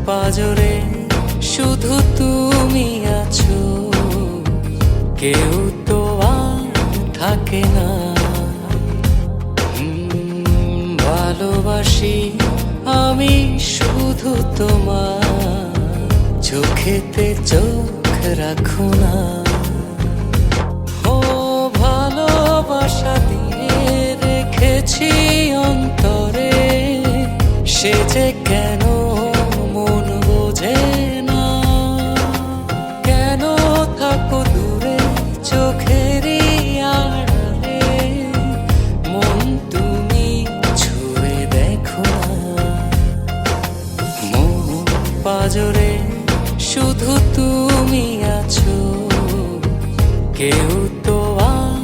পাজরে শুধু তুমি আছো, কেউ তো আর থাকে না। ভালোবাসি আমি শুধু তোমার, চোখেতে চোখ রাখো না। ও ভালোবাসা দিয়ে রেখেছি অন্তরে, সে যে কেন মন বোঝে না। কেন থাকো দূরে চোখেরই আড়ালে, মন তুমি ছুঁয়ে দেখো না। মন পাজরে শুধু তুমি আছো, কেউ তো আর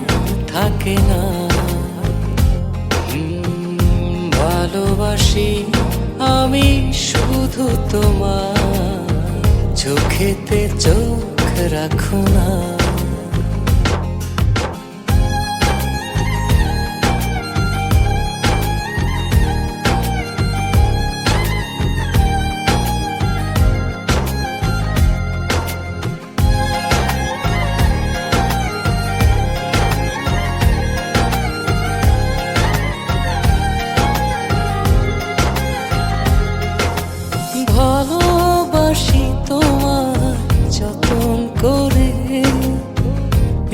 থাকে না। ভালোবাসি আমি শুধু তোমার, চোখেতে চোখ রাখো না। ভালোবাসি তোমার যতন করে,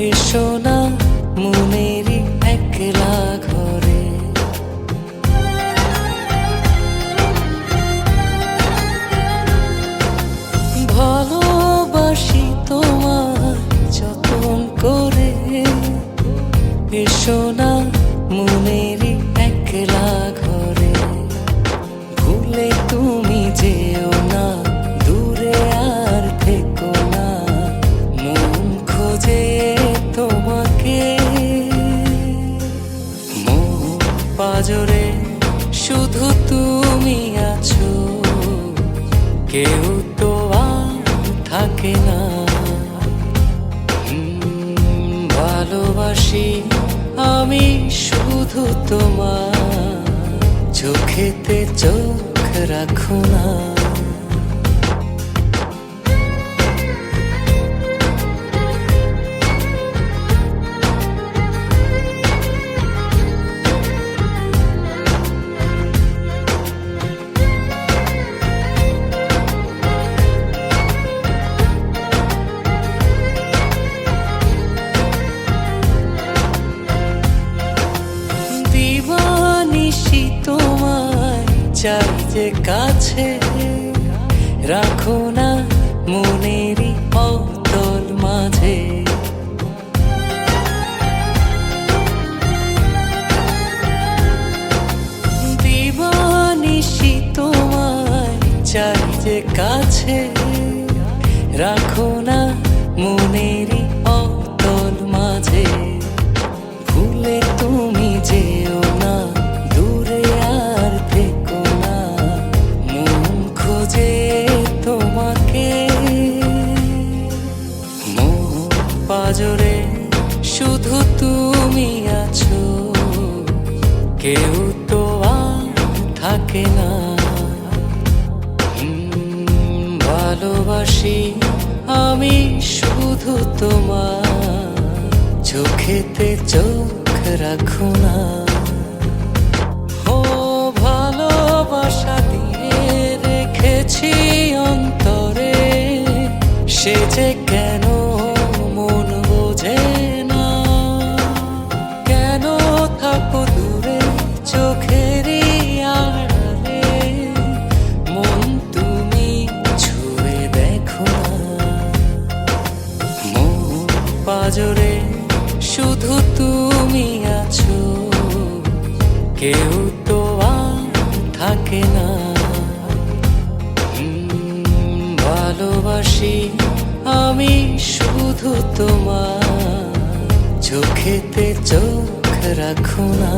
এসো না মনেরই একলা ঘরে। ভালোবাসি তোমার যতন করে, এসো না মনেরই একলা ঘরে। ভুলে তুমি যেও না, দূরে আর থেকো না, মন খোঁজে তোমাকে। মন পাজরে শুধু তুমি আছো, কেউ তো আর থাকে না। ভালোবাসি আমি শুধু তোমার, চোখেতে চোখ রাখো না। দিবানিশি তোমায় চাই যে কাছে, রাখো না মনেরই অতল মাঝে। দিবানিশি তোমায় চাই যে কাছে, রাখো না মনেরই অতল মাঝে। ভুলে তুমি যেও না, দূরে আর থেকো না, মন খোঁজে তোমাকে। মন পাজরে শুধু তুমি আছো, কেউ তো আর থাকে না। ভালোবাসি আমি শুধু তোমার, চোখেতে চোখ রাখো না। ও ভালোবাসা দিয়ে রেখেছি অন্তরে, সে যে কেন মন বোঝে না। কেন থাকো দূরে চোখেরই আড়ালে, মন তুমি ছুঁয়ে দেখো না। মন পাজরে শুধু তুমি আছো, কেউ তো আর থাকে না। ভালোবাসি আমি শুধু তোমার, চোখেতে চোখ রাখো না।